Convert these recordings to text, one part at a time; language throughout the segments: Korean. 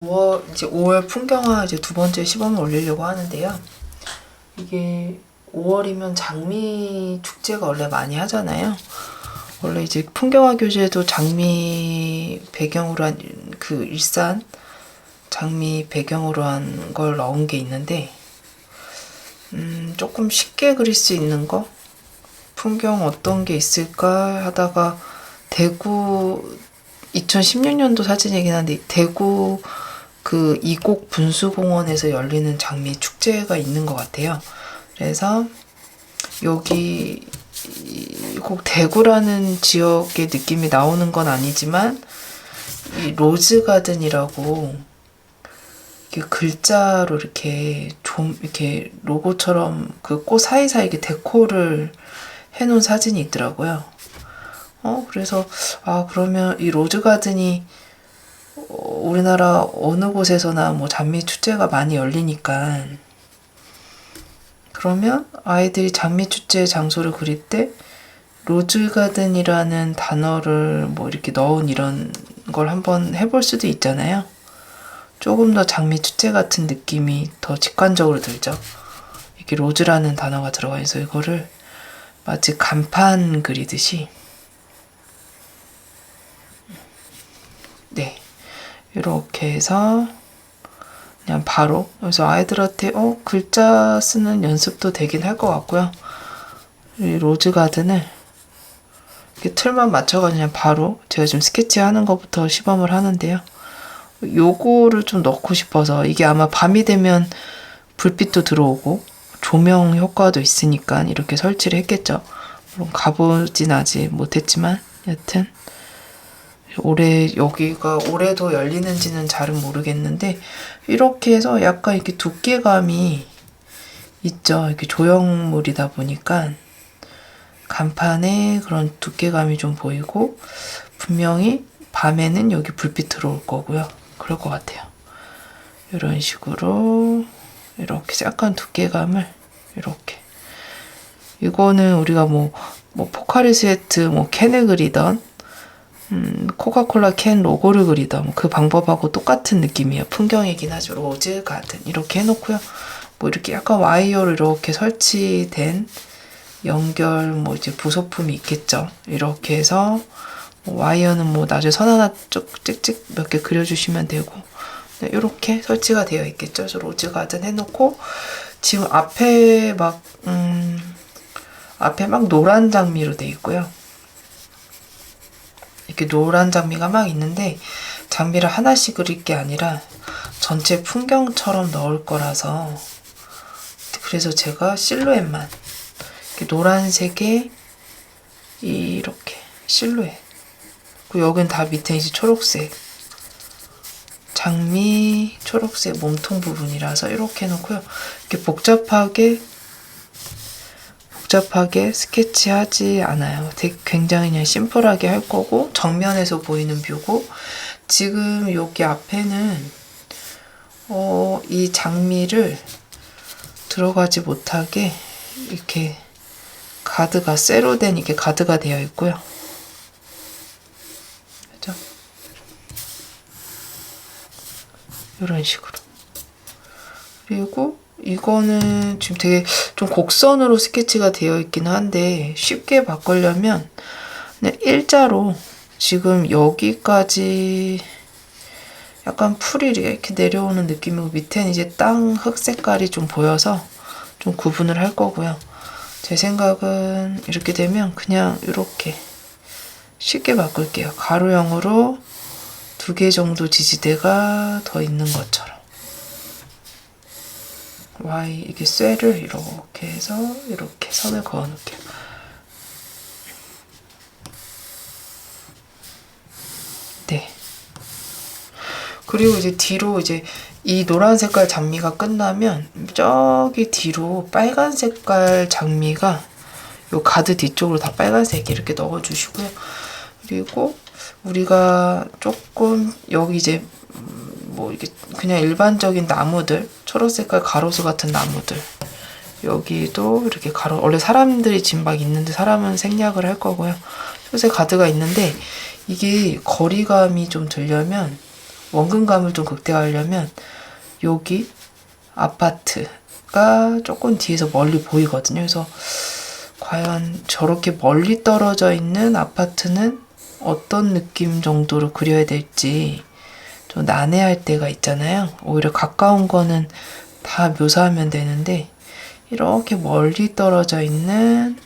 이제 5월 풍경화 이제 두 번째 시범을 올리려고 하는데요. 이게 5월이면 장미 축제가 원래 많이 하잖아요. 원래 이제 풍경화 교재도 장미 배경으로 한 그 일산 장미 배경으로 한 걸 넣은 게 있는데, 조금 쉽게 그릴 수 있는 거? 풍경 어떤 게 있을까 하다가 대구 2016년도 사진이긴 한데 대구 그 이곡 분수공원에서 열리는 장미 축제가 있는 것 같아요. 그래서 여기 꼭 대구라는 지역의 느낌이 나오는 건 아니지만 이 로즈가든이라고 이렇게 글자로 이렇게 좀 이렇게 로고처럼 그 꽃 사이사이 이렇게 데코를 해놓은 사진이 있더라고요. 그래서 그러면 이 로즈가든이 우리나라 어느 곳에서나 뭐 장미 축제가 많이 열리니까, 그러면 아이들이 장미 축제 장소를 그릴 때 로즈가든이라는 단어를 뭐 이렇게 넣은 이런 걸 한번 해볼 수도 있잖아요. 조금 더 장미 축제 같은 느낌이 더 직관적으로 들죠. 이렇게 로즈라는 단어가 들어가 있어서 이거를 마치 간판 그리듯이, 네, 이렇게 해서 그냥 바로, 그래서 아이들한테 글자 쓰는 연습도 되긴 할 것 같고요. 이 로즈가든을 이렇게 틀만 맞춰가 그냥 바로 제가 지금 스케치하는 것부터 시범을 하는데요. 요거를 좀 넣고 싶어서, 이게 아마 밤이 되면 불빛도 들어오고 조명 효과도 있으니까 이렇게 설치를 했겠죠. 물론 가보진 아직 못했지만 여튼 여기가 올해도 열리는지는 잘은 모르겠는데, 이렇게 해서 약간 이렇게 두께감이 있죠. 이렇게 조형물이다 보니까 간판에 그런 두께감이 좀 보이고, 분명히 밤에는 여기 불빛 들어올 거고요. 그럴 것 같아요. 이런 식으로 이렇게 약간 두께감을 이렇게, 이거는 우리가 뭐 포카리 스웨트 캔을 그리던 코카콜라 캔 로고를 그리던 그 방법하고 똑같은 느낌이에요. 풍경이긴 하죠. 로즈 가든 이렇게 해놓고요. 이렇게 약간 와이어로 이렇게 설치된 연결 이제 부속품이 있겠죠. 이렇게 해서 와이어는 나중에 선 하나 쭉 찍찍 몇 개 그려주시면 되고, 네, 이렇게 설치가 되어 있겠죠. 그래서 로즈 가든 해놓고, 지금 앞에 막 노란 장미로 되어 있고요. 이렇게 노란 장미가 막 있는데, 장미를 하나씩 그릴 게 아니라 전체 풍경처럼 넣을 거라서, 그래서 제가 실루엣만 이렇게 노란색에 이렇게 실루엣, 그리고 여긴 다 밑에 이제 초록색, 장미 초록색 몸통 부분이라서 이렇게 해놓고요. 이렇게 복잡하게 스케치하지 않아요. 되게 굉장히 그냥 심플하게 할 거고, 정면에서 보이는 뷰고, 지금 여기 앞에는 이 장미를 들어가지 못하게 이렇게 가드가 쇠로 된 이게 가드가 되어 있고요. 그죠? 이런 식으로. 그리고 이거는 지금 되게 좀 곡선으로 스케치가 되어 있긴 한데, 쉽게 바꾸려면 그냥 일자로 지금 여기까지 약간 풀이 이렇게 내려오는 느낌이고, 밑에는 이제 땅 흙 색깔이 좀 보여서 좀 구분을 할 거고요. 제 생각은 이렇게 되면 그냥 이렇게 쉽게 바꿀게요. 가로형으로 2개 정도 지지대가 더 있는 것처럼. Y 이게 쇠를 이렇게 해서 이렇게 선을 그어 놓을게요. 네. 그리고 이제 뒤로 이제 이 노란 색깔 장미가 끝나면 저기 뒤로 빨간 색깔 장미가 요 가드 뒤쪽으로 다 빨간색 이렇게 넣어주시고요. 그리고 우리가 조금 여기 이제 이게 그냥 일반적인 나무들, 초록색깔 가로수 같은 나무들, 여기도 이렇게 원래 사람들이 지금 막 있는데 사람은 생략을 할 거고요. 초록색 가드가 있는데, 이게 거리감이 좀 들려면 원근감을 좀 극대화하려면 여기 아파트가 조금 뒤에서 멀리 보이거든요. 그래서 과연 저렇게 멀리 떨어져 있는 아파트는 어떤 느낌 정도로 그려야 될지 좀 난해할 때가 있잖아요. 오히려 가까운 거는 다 묘사하면 되는데 이렇게 멀리 떨어져 있는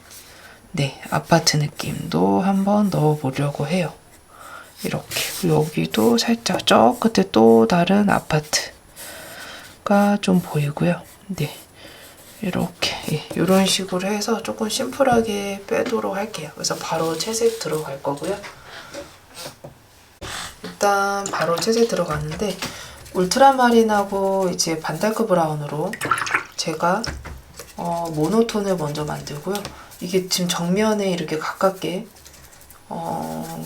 아파트 느낌도 한번 넣어보려고 해요. 이렇게. 여기도 살짝 저 끝에 또 다른 아파트가 좀 보이고요. 이렇게 이런 식으로 해서 조금 심플하게 빼도록 할게요. 그래서 바로 채색 들어갈 거고요. 일단 바로 채색 들어갔는데 울트라마린하고 이제 반달크 브라운으로 제가 모노톤을 먼저 만들고요. 이게 지금 정면에 이렇게 가깝게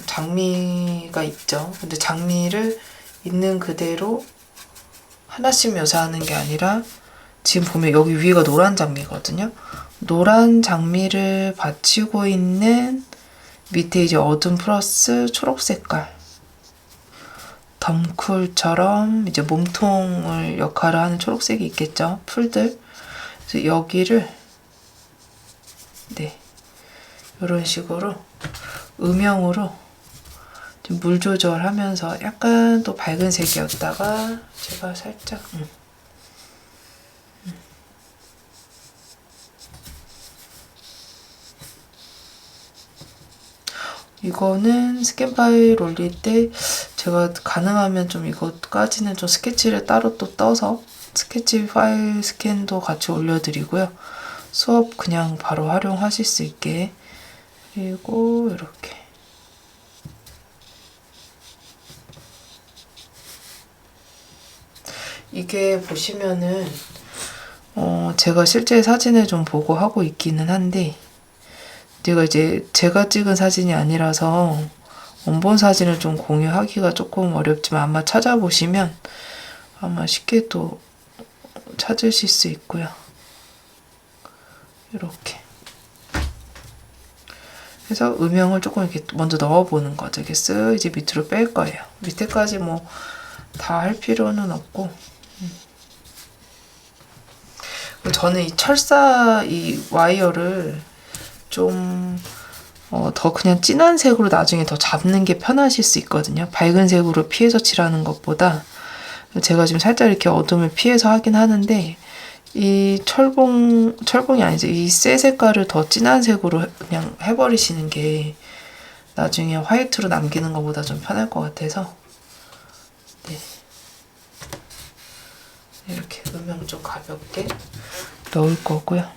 장미가 있죠. 근데 장미를 있는 그대로 하나씩 묘사하는 게 아니라 지금 보면 여기 위가 노란 장미거든요. 노란 장미를 받치고 있는 밑에 이제 어둠 플러스 초록 색깔 덤쿨처럼 이제 몸통을 역할을 하는 초록색이 있겠죠. 풀들. 그래서 여기를 이런 식으로 음영으로 좀 물 조절하면서 약간 또 밝은 색이었다가 제가 살짝 이거는 스캔 파일 올릴 때 제가 가능하면 좀 이것까지는 좀 스케치를 따로 또 떠서 스케치 파일 스캔도 같이 올려드리고요. 수업 그냥 바로 활용하실 수 있게. 그리고 이렇게 이게 보시면은 제가 실제 사진을 좀 보고 하고 있기는 한데 제가 찍은 사진이 아니라서 원본 사진을 좀 공유하기가 조금 어렵지만 아마 찾아보시면 아마 쉽게 또 찾으실 수 있고요. 이렇게 그래서 음영을 조금 이렇게 먼저 넣어보는 거죠. 이렇게 쓱 이제 밑으로 뺄 거예요. 밑에까지 뭐 다 할 필요는 없고. 저는 이 철사 이 와이어를 좀 더 그냥 진한 색으로 나중에 더 잡는 게 편하실 수 있거든요. 밝은 색으로 피해서 칠하는 것보다 제가 지금 살짝 이렇게 어둠을 피해서 하긴 하는데 이 철봉이 아니죠. 이 쇠 색깔을 더 진한 색으로 그냥 해버리시는 게 나중에 화이트로 남기는 것보다 좀 편할 것 같아서 이렇게 음영 좀 가볍게 넣을 거고요.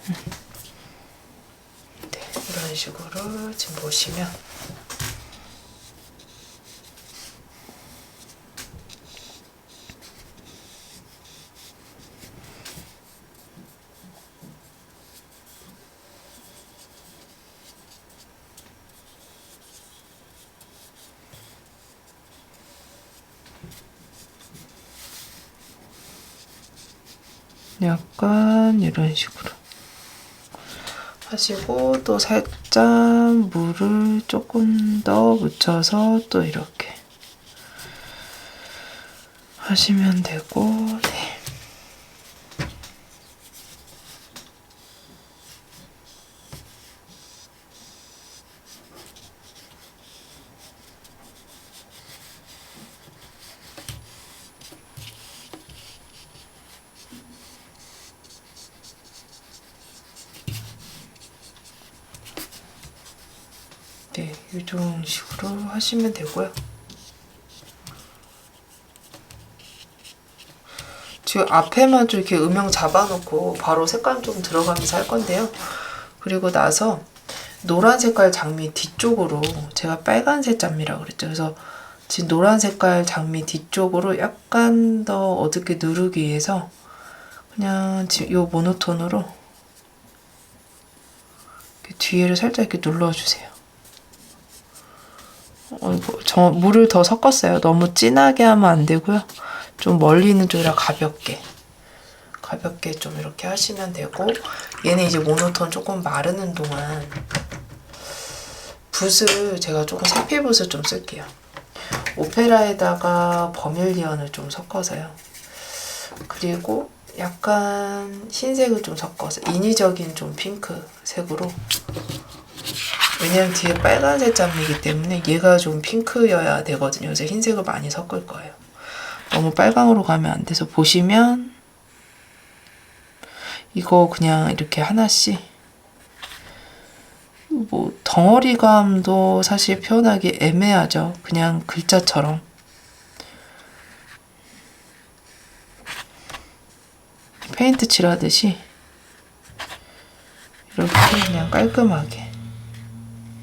이런 식으로 지금 보시면 약간 이런 식으로 하시고 또 살짝 물을 조금 더 묻혀서 또 이렇게 하시면 되고 이런 식으로 하시면 되고요. 지금 앞에만 좀 이렇게 음영 잡아놓고 바로 색감 좀 들어가면서 할 건데요. 그리고 나서 노란 색깔 장미 뒤쪽으로 제가 빨간색 장미라고 그랬죠. 그래서 지금 노란 색깔 장미 뒤쪽으로 약간 더 어둡게 누르기 위해서 그냥 지금 이 모노톤으로 뒤에를 살짝 이렇게 눌러주세요. 저 물을 더 섞었어요. 너무 진하게 하면 안 되고요. 좀 멀리 있는 쪽이라 가볍게 좀 이렇게 하시면 되고 얘는 이제 모노톤 조금 마르는 동안 붓을 제가 조금 세필 붓을 좀 쓸게요. 오페라에다가 버밀리언을 좀 섞어서요. 그리고 약간 흰색을 좀 섞어서 인위적인 좀 핑크색으로, 왜냐면 뒤에 빨간색 장미이기 때문에 얘가 좀 핑크여야 되거든요. 그래서 흰색을 많이 섞을 거예요. 너무 빨강으로 가면 안 돼서 보시면 이거 그냥 이렇게 하나씩, 뭐 덩어리감도 사실 표현하기 애매하죠. 그냥 글자처럼 페인트 칠하듯이 이렇게 그냥 깔끔하게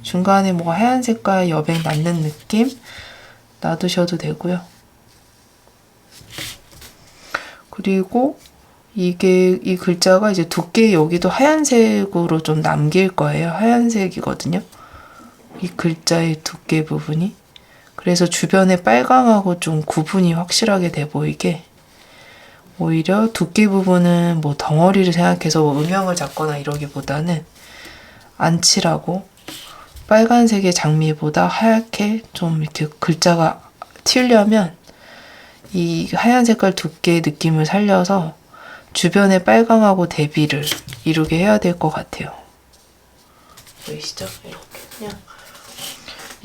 중간에 뭐 하얀 색깔 여백 남는 느낌 놔두셔도 되고요. 그리고 이게 이 글자가 이제 두께 여기도 하얀색으로 좀 남길 거예요. 하얀색이거든요. 이 글자의 두께 부분이. 그래서 주변에 빨강하고 좀 구분이 확실하게 돼 보이게, 오히려 두께 부분은 뭐 덩어리를 생각해서 뭐 음영을 잡거나 이러기보다는 안 칠하고 빨간색의 장미보다 하얗게 좀 이렇게 글자가 튀려면 이 하얀 색깔 두께의 느낌을 살려서 주변에 빨강하고 대비를 이루게 해야 될 것 같아요. 보이시죠? 이렇게 그냥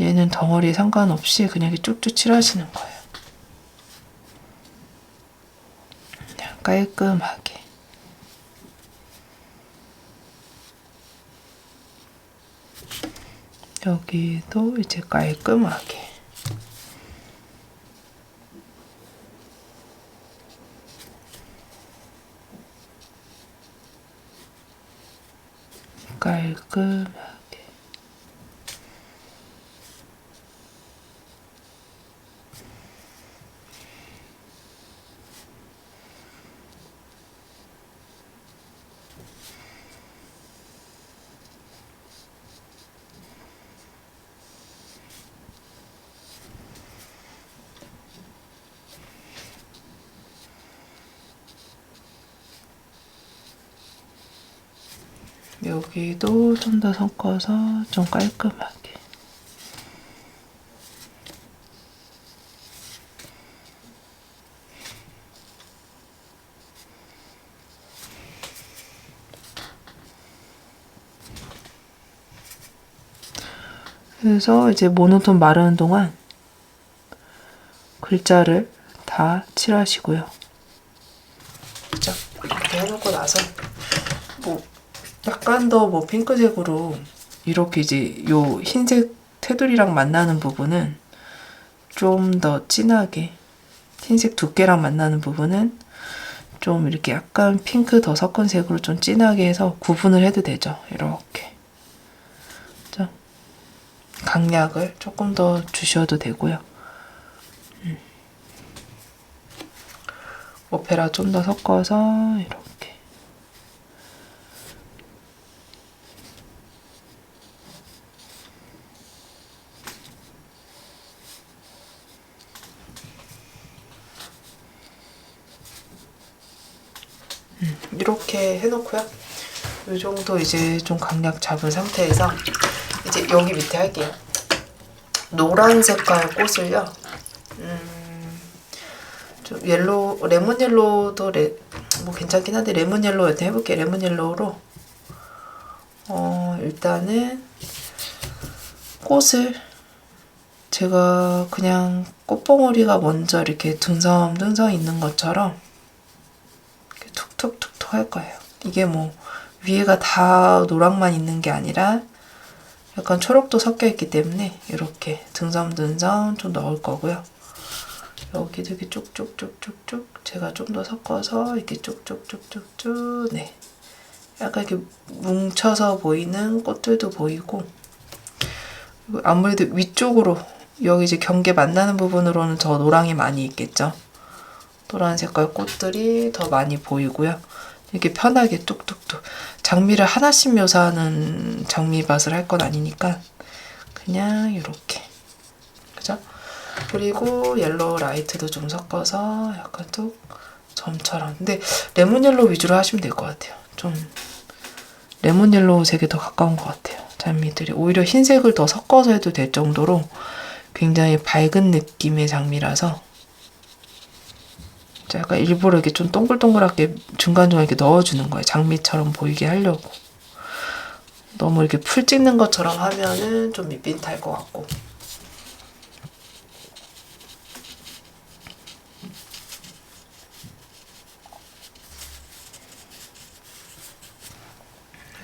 얘는 덩어리에 상관없이 그냥 이렇게 쭉쭉 칠하시는 거예요. 그냥 깔끔하게. 여기도 이제 깔끔하게. 깔끔하게. 여기도 좀 더 섞어서 좀 깔끔하게. 그래서 이제 모노톤 마르는 동안 글자를 다 칠하시고요. 자, 이렇게 해놓고 나서 뭐 약간 더 뭐 핑크색으로 이렇게 이제 요 흰색 테두리랑 만나는 부분은 좀 더 진하게, 흰색 두께랑 만나는 부분은 좀 이렇게 약간 핑크 더 섞은 색으로 좀 진하게 해서 구분을 해도 되죠. 이렇게. 강약을 조금 더 주셔도 되고요. 오페라 좀 더 섞어서 이렇게. 이렇게 해놓고요. 이 정도 이제 좀 강약 잡은 상태에서 이제 여기 밑에 할게요. 노란 색깔 꽃을요. 좀 옐로우, 레몬 옐로우도 뭐 괜찮긴 한데 레몬 옐로우 일단 해볼게요. 레몬 옐로우로 일단은 꽃을 제가 그냥 꽃봉오리가 먼저 이렇게 둥성둥성 있는 것처럼 이렇게 툭툭툭툭 할 거예요. 이게 뭐 위에가 다 노랑만 있는 게 아니라 약간 초록도 섞여 있기 때문에 이렇게 둥성둥성 좀 넣을 거고요. 여기도 이렇게 쭉쭉쭉쭉쭉 제가 좀 더 섞어서 이렇게 쭉쭉쭉쭉쭉, 네, 약간 이렇게 뭉쳐서 보이는 꽃들도 보이고, 아무래도 위쪽으로 여기 이제 경계 만나는 부분으로는 더 노랑이 많이 있겠죠. 노란 색깔 꽃들이 더 많이 보이고요. 이렇게 편하게 뚝뚝뚝. 장미를 하나씩 묘사하는 장미밭을 할 건 아니니까 그냥 이렇게, 그죠? 그리고 옐로우 라이트도 좀 섞어서 약간 또 점처럼. 근데 레몬 옐로우 위주로 하시면 될 것 같아요. 좀 레몬 옐로우 색에 더 가까운 것 같아요. 장미들이 오히려 흰색을 더 섞어서 해도 될 정도로 굉장히 밝은 느낌의 장미라서 제가 일부러 이렇게 좀 동글동글하게 중간중간 이렇게 넣어주는 거예요. 장미처럼 보이게 하려고. 너무 이렇게 풀 찍는 것처럼 하면은 좀 밋밋할 것 같고.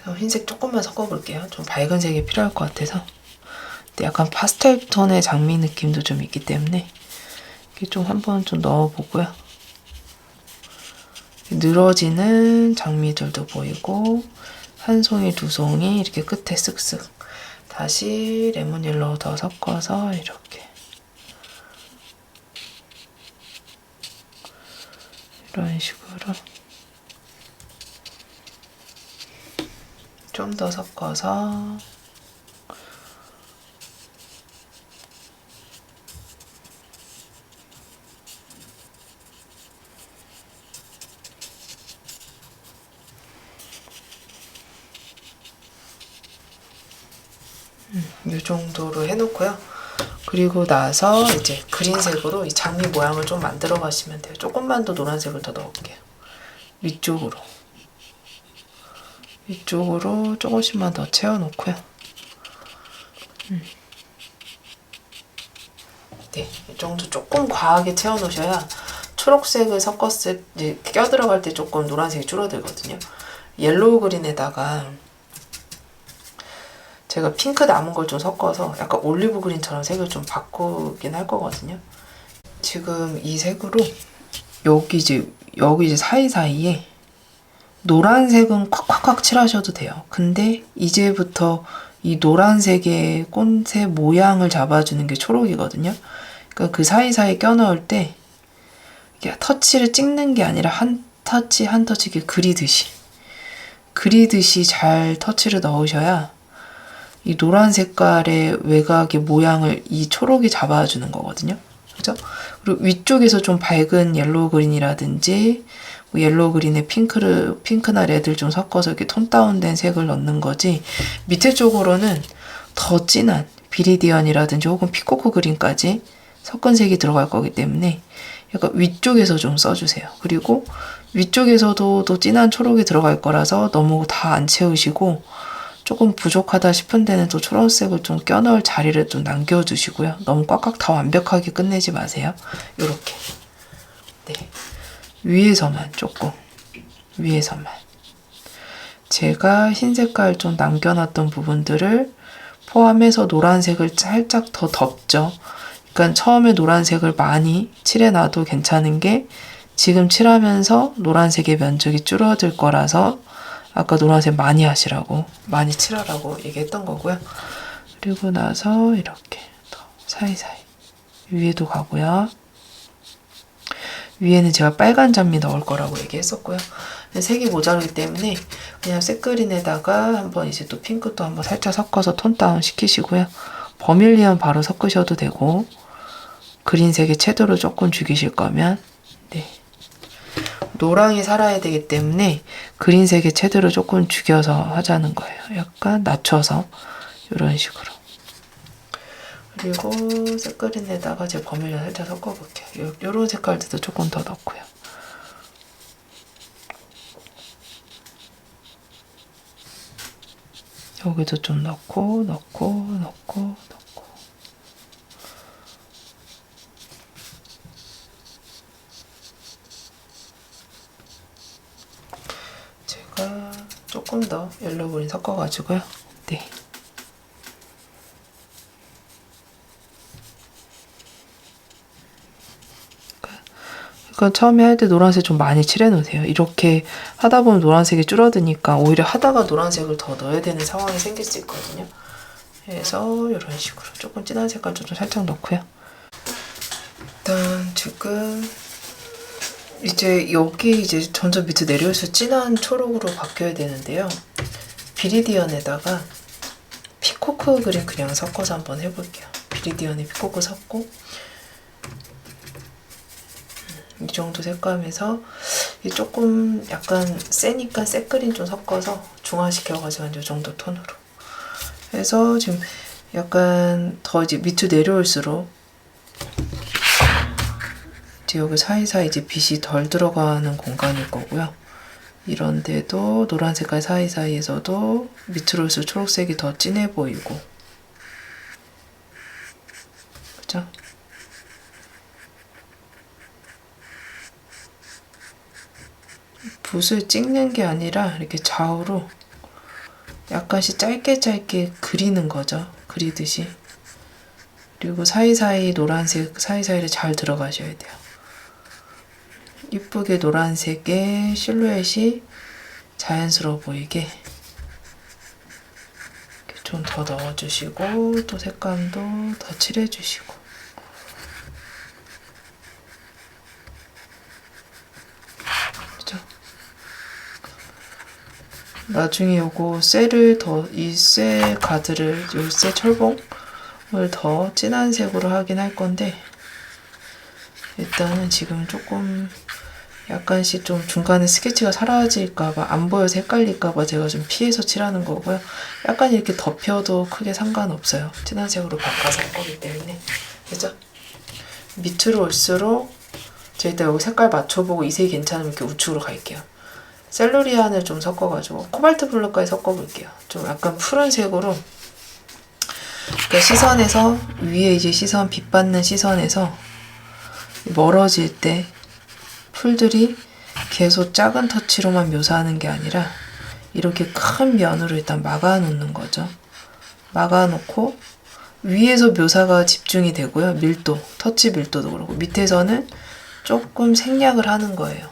그래서 흰색 조금만 섞어볼게요. 좀 밝은 색이 필요할 것 같아서. 근데 약간 파스텔 톤의 장미 느낌도 좀 있기 때문에 이렇게 좀 한번 좀 넣어보고요. 늘어지는 장미들도 보이고 한 송이 두 송이 이렇게 끝에 쓱쓱 다시 레몬 옐로우 더 섞어서 이렇게 이런 식으로 좀 더 섞어서 이 정도로 해놓고요. 그리고 나서 이제 그린색으로 이 장미 모양을 좀 만들어 가시면 돼요. 조금만 더 노란색을 더 넣을게요. 위쪽으로 조금씩만 더 채워놓고요. 네, 이 정도 조금 과하게 채워놓으셔야 초록색을 섞었을 때 껴들어갈 때 조금 노란색이 줄어들거든요. 옐로우 그린에다가 제가 핑크 남은 걸 좀 섞어서 약간 올리브 그린처럼 색을 좀 바꾸긴 할 거거든요. 지금 이 색으로 여기 이제 사이사이에 노란색은 콱콱콱 칠하셔도 돼요. 근데 이제부터 이 노란색의 꽃의 모양을 잡아주는 게 초록이거든요. 그러니까 그 사이사이에 껴넣을 때 이게 터치를 찍는 게 아니라 한 터치 한 터치 이렇게 그리듯이 잘 터치를 넣으셔야 이 노란 색깔의 외곽의 모양을 이 초록이 잡아주는 거거든요. 그죠? 그리고 위쪽에서 좀 밝은 옐로우 그린이라든지 뭐 옐로우 그린에 핑크나 레드를 좀 섞어서 이렇게 톤 다운된 색을 넣는 거지, 밑에 쪽으로는 더 진한 비리디언이라든지 혹은 피코크 그린까지 섞은 색이 들어갈 거기 때문에 약간 위쪽에서 좀 써주세요. 그리고 위쪽에서도 또 진한 초록이 들어갈 거라서 너무 다 안 채우시고 조금 부족하다 싶은 데는 또 초록색을 좀 껴넣을 자리를 좀 남겨주시고요. 너무 꽉꽉 다 완벽하게 끝내지 마세요. 요렇게. 네. 위에서만 조금. 위에서만. 제가 흰 색깔 좀 남겨놨던 부분들을 포함해서 노란색을 살짝 더 덮죠. 그러니까 처음에 노란색을 많이 칠해놔도 괜찮은 게 지금 칠하면서 노란색의 면적이 줄어들 거라서 아까 노란색 많이 하시라고, 많이 칠하라고 얘기했던 거고요. 그리고 나서 이렇게 더 사이사이 위에도 가고요. 위에는 제가 빨간 장미 넣을 거라고 얘기했었고요. 색이 모자르기 때문에 그냥 색그린에다가 한번 이제 또 핑크도 한번 살짝 섞어서 톤 다운 시키시고요. 버밀리언 바로 섞으셔도 되고, 그린색의 채도를 조금 죽이실 거면, 네. 노랑이 살아야 되기 때문에 그린색의 채도를 조금 죽여서 하자는 거예요. 약간 낮춰서 이런 식으로. 그리고 색그린에다가 제 버밀리언 살짝 섞어볼게요. 요런 색깔들도 조금 더 넣고요. 여기도 좀 넣고. 제가 조금 더 옐로우 그린 섞어가지고요. 네. 그러니까 처음에 할 때 노란색 좀 많이 칠해놓으세요. 이렇게 하다 보면 노란색이 줄어드니까 오히려 하다가 노란색을 더 넣어야 되는 상황이 생길 수 있거든요. 그래서 이런 식으로 조금 진한 색깔도 좀 살짝 넣고요. 일단 지금 이제 여기 이제 점점 밑에 내려올수록 진한 초록으로 바뀌어야 되는데요. 비리디언에다가 피코크 그린 그냥 섞어서 한번 해볼게요. 비리디언에 피코크 섞고 이 정도 색감에서 조금 약간 세니까 색그린 좀 섞어서 중화시켜가지고 이 정도 톤으로 해서 지금 약간 더 이제 밑으로 내려올수록 이제 여기 사이사이 이제 빛이 덜 들어가는 공간일 거고요. 이런데도 노란 색깔 사이사이에서도 밑으로 올수록 초록색이 더 진해 보이고, 그죠? 붓을 찍는 게 아니라 이렇게 좌우로 약간씩 짧게 그리는 거죠. 그리듯이. 그리고 사이사이 노란색 사이사이를 잘 들어가셔야 돼요. 이쁘게 노란색의 실루엣이 자연스러워 보이게 좀 더 넣어주시고, 또 색감도 더 칠해주시고. 그죠? 나중에 요거 셀을 더, 이 셀 가드를, 요 셀 철봉을 더 진한 색으로 하긴 할 건데, 일단은 지금 조금 약간씩 좀 중간에 스케치가 사라질까봐, 안 보여서 헷갈릴까봐 제가 좀 피해서 칠하는 거고요. 약간 이렇게 덮여도 크게 상관없어요. 진한 색으로 바꿔서 할 거기 때문에. 그죠? 밑으로 올수록 제가 일단 여기 색깔 맞춰보고 이 색이 괜찮으면 이렇게 우측으로 갈게요. 셀루리안을 좀 섞어가지고 코발트 블루까지 섞어볼게요. 좀 약간 푸른색으로. 그러니까 시선에서, 위에 이제 시선, 빛 받는 시선에서 멀어질 때 풀들이 계속 작은 터치로만 묘사하는 게 아니라 이렇게 큰 면으로 일단 막아 놓는 거죠. 막아 놓고 위에서 묘사가 집중이 되고요. 밀도, 터치 밀도도 그렇고, 밑에서는 조금 생략을 하는 거예요.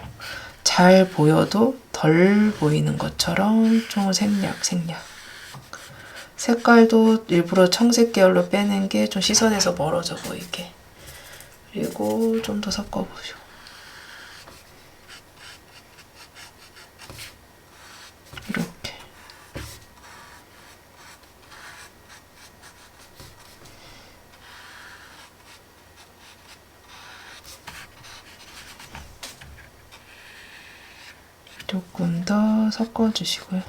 잘 보여도 덜 보이는 것처럼 좀 생략. 색깔도 일부러 청색 계열로 빼는 게 좀 시선에서 멀어져 보이게. 그리고 좀 더 섞어보죠. 이렇게. 조금 더 섞어주시고요.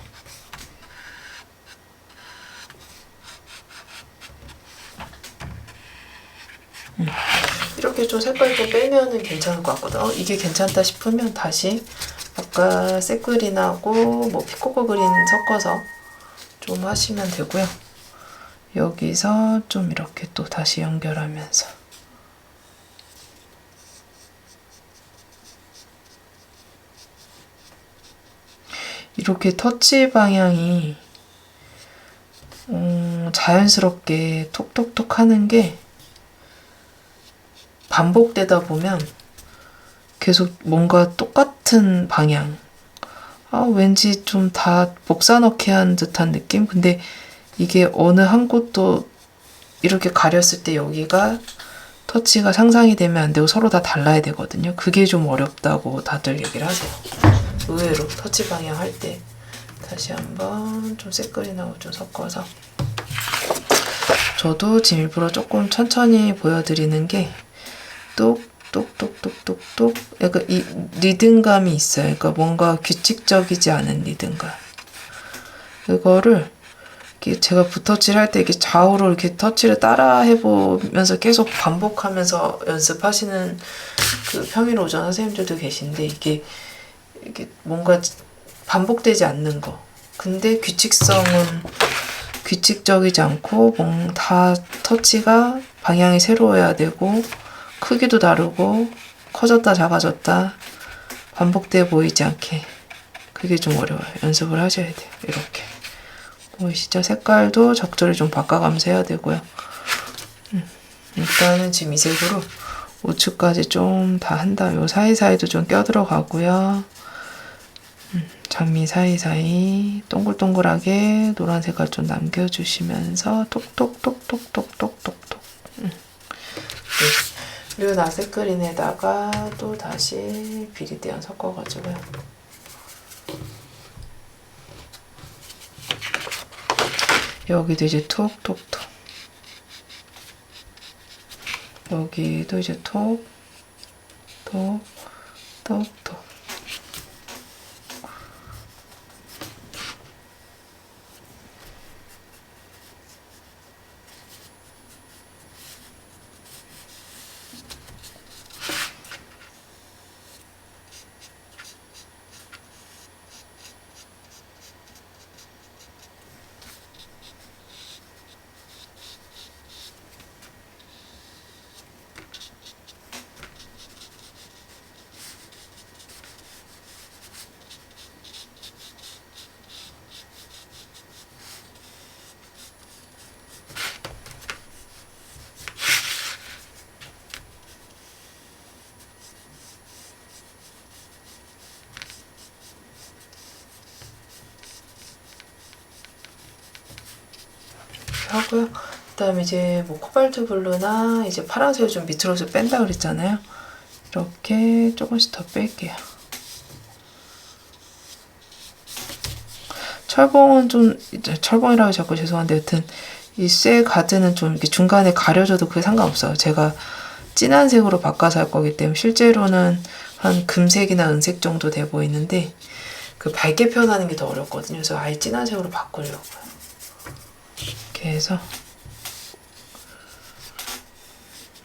이렇게 좀 색깔 좀 빼면은 괜찮을 것 같거든요. 이게 괜찮다 싶으면 다시 아까 새그린하고 뭐 피코코 그린 섞어서 좀 하시면 되고요. 여기서 좀 이렇게 또 다시 연결하면서 이렇게 터치 방향이 자연스럽게 톡톡톡 하는 게 반복되다 보면 계속 뭔가 똑같은 방향, 왠지 좀 다 복사 넣기 한 듯한 느낌? 근데 이게 어느 한 곳도 이렇게 가렸을 때 여기가 터치가 상상이 되면 안 되고 서로 다 달라야 되거든요. 그게 좀 어렵다고 다들 얘기를 하세요. 의외로 터치 방향 할 때 다시 한번 좀 새그린하고 좀 섞어서, 저도 지금 일부러 조금 천천히 보여드리는 게 똑똑똑똑똑똑 약간 이 리듬감이 있어요. 그러니까 뭔가 규칙적이지 않은 리듬감. 이거를 제가 붓터치를 할 때 이렇게 좌우로 이렇게 터치를 따라 해보면서 계속 반복하면서 연습하시는 그 평일 오전 선생님들도 계신데, 이게 뭔가 반복되지 않는 거. 근데 규칙성은 규칙적이지 않고 다 터치가 방향이 새로워야 되고 크기도 다르고 커졌다 작아졌다 반복돼 보이지 않게, 그게 좀 어려워요. 연습을 하셔야 돼요. 이렇게 보이시죠? 색깔도 적절히 좀 바꿔가면서 해야 되고요. 일단은 지금 이 색으로 우측까지 좀 다 한다. 요 사이사이도 좀 껴들어가고요. 장미 사이사이 동글동글하게 노란 색깔 좀 남겨주시면서 톡톡톡톡톡톡톡톡. 그리고 나색 그린에다가 또 다시 비리디안 섞어가지고요. 여기도 이제 톡톡톡, 여기도 이제 톡톡톡톡. 하고요. 그다음에 이제 뭐 코발트 블루나 이제 파란색을 좀 밑으로서 뺀다 그랬잖아요. 이렇게 조금씩 더 뺄게요. 철봉은 좀, 철봉이라고 자꾸 죄송한데, 여튼 이 쇠 가드는 좀 이렇게 중간에 가려져도 그게 상관없어요. 제가 진한 색으로 바꿔서 할 거기 때문에 실제로는 한 금색이나 은색 정도 돼 보이는데 그 밝게 표현하는 게 더 어렵거든요. 그래서 아예 진한 색으로 바꾸려고요. 이렇게 해서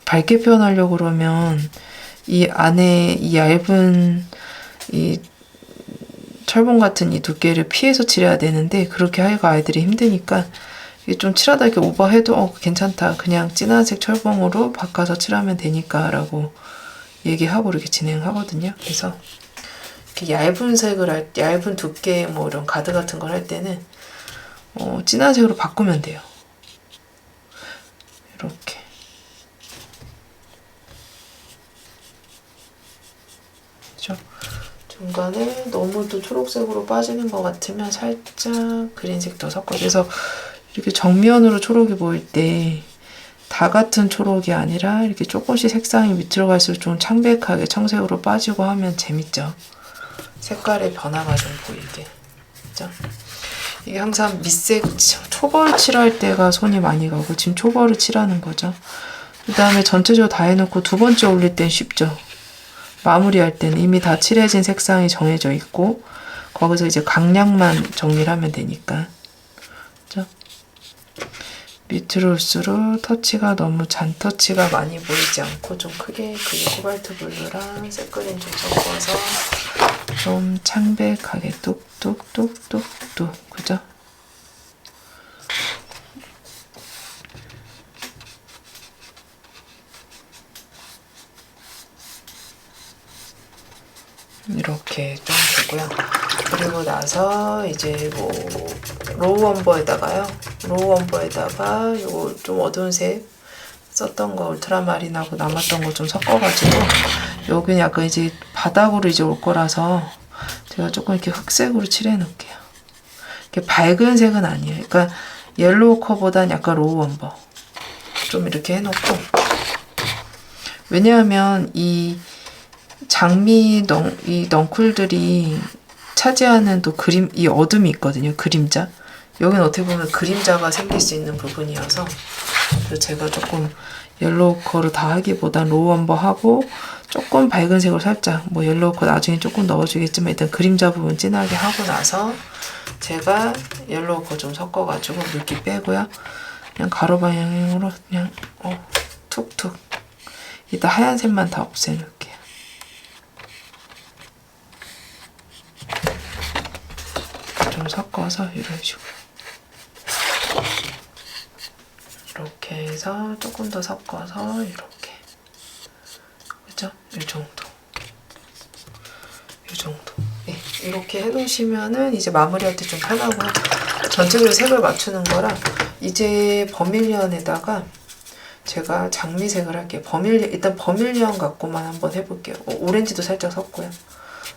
밝게 표현하려고 그러면 이 안에 이 얇은 이 철봉 같은 이 두께를 피해서 칠해야 되는데 그렇게 하기가 아이들이 힘드니까 이게 좀 칠하다 이렇게 오버해도 괜찮다. 그냥 진한색 철봉으로 바꿔서 칠하면 되니까 라고 얘기하고 이렇게 진행하거든요. 그래서 이렇게 얇은 색을 얇은 두께 뭐 이런 가드 같은 걸 할 때는 진한 색으로 바꾸면 돼요. 이렇게. 그렇죠? 중간에 너무 또 초록색으로 빠지는 것 같으면 살짝 그린색도 섞어. 그래서 이렇게 정면으로 초록이 보일 때 다 같은 초록이 아니라 이렇게 조금씩 색상이 밑으로 갈수록 좀 창백하게 청색으로 빠지고 하면 재밌죠. 색깔의 변화가 좀 보이게. 그죠? 이게 항상 밑색 초벌 칠할 때가 손이 많이 가고 지금 초벌을 칠하는 거죠. 그 다음에 전체적으로 다 해놓고 두 번째 올릴 땐 쉽죠. 마무리할 때는 이미 다 칠해진 색상이 정해져 있고 거기서 이제 강약만 정리를 하면 되니까. 그죠? 밑으로 올수록 터치가 너무 잔터치가 많이 보이지 않고 좀 크게 그리고 코발트 블루랑 색그린 좀 섞어서 좀 창백하게 뚝뚝뚝뚝뚝 그죠? 이렇게 좀 주고요. 그리고 나서 이제 뭐 로우 원버에다가요. 로우 원버에다가 요거 좀 어두운 색 썼던 거 울트라마린하고 남았던 거 좀 섞어가지고 여기는 약간 이제 바닥으로 이제 올 거라서 제가 조금 이렇게 흑색으로 칠해 놓을게요. 이렇게 밝은 색은 아니에요. 그러니까 옐로우 커보단 약간 로우 원버 좀 이렇게 해놓고 왜냐하면 이 장미 이 넝쿨들이 차지하는 또 이 어둠이 있거든요. 그림자. 여기는 어떻게 보면 그림자가 생길 수 있는 부분이어서 그래서 제가 조금 옐로우 컬을 다 하기보단 로우 원버 하고 조금 밝은 색으로 살짝 뭐 옐로우 컬 나중에 조금 넣어주겠지만 일단 그림자 부분 진하게 하고 나서 제가 옐로우 컬 좀 섞어가지고 물기 빼고요. 그냥 가로 방향으로 그냥 툭툭 이따 하얀색만 다 없애놓을게요. 좀 섞어서 이런 식으로 이렇게 해서 조금 더 섞어서 이렇게 그죠? 이 정도 네, 이렇게 해놓으시면은 이제 마무리할 때 좀 편하고요. 전체적으로 색을 맞추는 거라 이제 버밀리언에다가 제가 장미색을 할게요. 일단 버밀리언 갖고만 한번 해볼게요. 오렌지도 살짝 섞고요.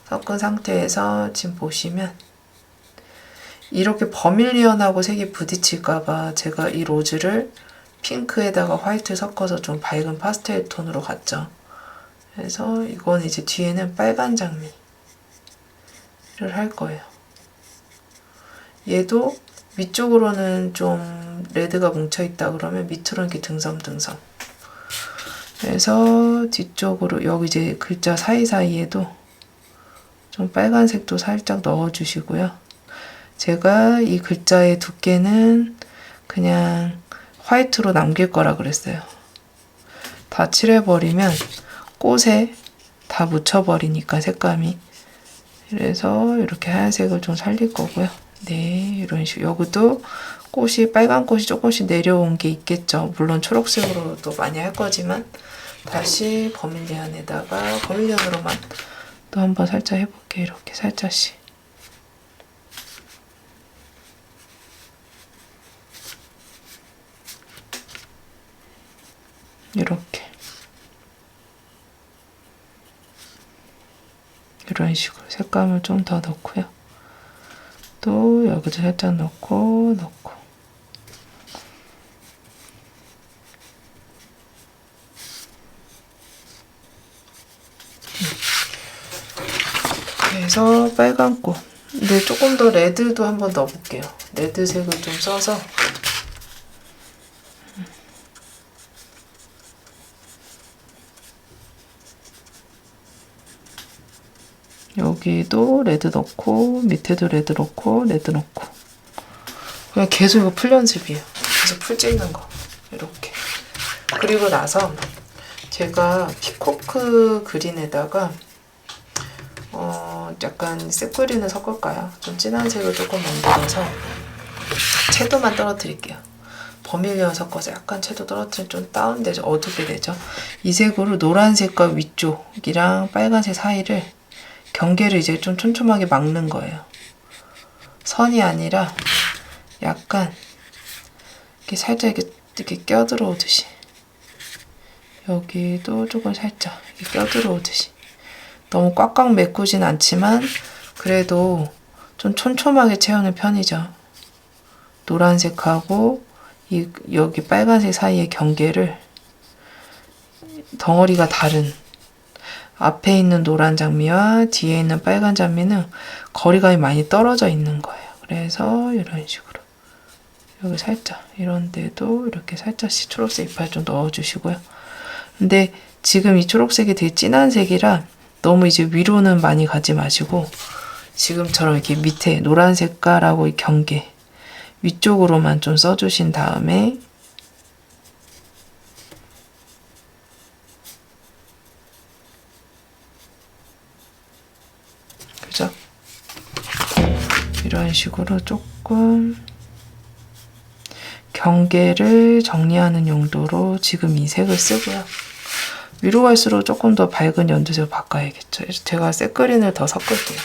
섞은 상태에서 지금 보시면 이렇게 버밀리언하고 색이 부딪힐까봐 제가 이 로즈를 핑크에다가 화이트 섞어서 좀 밝은 파스텔 톤으로 갔죠. 그래서 이건 이제 뒤에는 빨간 장미를 할 거예요. 얘도 위쪽으로는 좀 레드가 뭉쳐있다 그러면 밑으로 이렇게 등섬등섬. 그래서 뒤쪽으로 여기 이제 글자 사이사이에도 좀 빨간색도 살짝 넣어주시고요. 제가 이 글자의 두께는 그냥 화이트로 남길 거라 그랬어요. 다 칠해버리면 꽃에 다 묻혀버리니까 색감이. 그래서 이렇게 하얀색을 좀 살릴 거고요. 네, 이런 식으로. 여기도 빨간 꽃이 조금씩 내려온 게 있겠죠. 물론 초록색으로도 많이 할 거지만 다시 버밀리언으로만 또 한번 살짝 해볼게요. 이렇게 살짝씩. 이렇게 이런 식으로 색감을 좀 더 넣고요. 또 여기도 살짝 넣고 이렇게 해서 빨간 꽃. 근데 조금 더 레드도 한번 넣어볼게요. 레드색을 좀 써서 여기도 레드 넣고 밑에도 레드 넣고 레드 넣고 그냥 계속 이거 풀 연습이에요. 계속 풀 찍는 거 이렇게. 그리고 나서 제가 피코크 그린에다가 약간 색 그린을 섞을까요? 좀 진한 색을 조금 만들어서 채도만 떨어뜨릴게요. 버밀리언 섞어서 약간 채도 떨어뜨리면 좀 다운되죠. 어둡게 되죠. 이 색으로 노란색과 위쪽이랑 빨간색 사이를 경계를 이제 좀 촘촘하게 막는 거예요. 선이 아니라 약간 이렇게 살짝 이렇게 껴들어오듯이 여기도 조금 살짝 이렇게 껴들어오듯이 너무 꽉꽉 메꾸진 않지만 그래도 좀 촘촘하게 채우는 편이죠. 노란색하고 여기 빨간색 사이의 경계를 덩어리가 다른 앞에 있는 노란 장미와 뒤에 있는 빨간 장미는 거리감이 많이 떨어져 있는 거예요. 그래서 이런 식으로 여기 살짝 이런 데도 이렇게 살짝씩 초록색 이파리 좀 넣어주시고요. 근데 지금 이 초록색이 되게 진한 색이라 너무 이제 위로는 많이 가지 마시고 지금처럼 이렇게 밑에 노란 색깔하고 이 경계 위쪽으로만 좀 써주신 다음에 그죠? 이런 식으로 조금 경계를 정리하는 용도로 지금 이 색을 쓰고요. 위로 갈수록 조금 더 밝은 연두색을 바꿔야겠죠. 제가 색 그린을 더 섞을게요.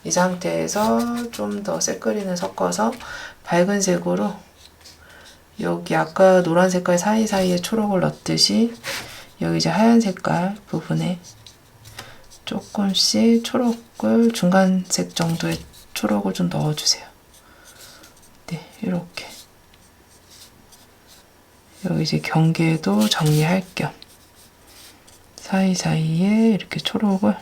이 상태에서 좀 더 색 그린을 섞어서 밝은 색으로 여기 아까 노란 색깔 사이사이에 초록을 넣듯이 여기 이제 하얀 색깔 부분에 조금씩 초록을 중간색 정도의 초록을 좀 넣어주세요. 네, 이렇게 여기 이제 경계도 정리할 겸 사이사이에 이렇게 초록을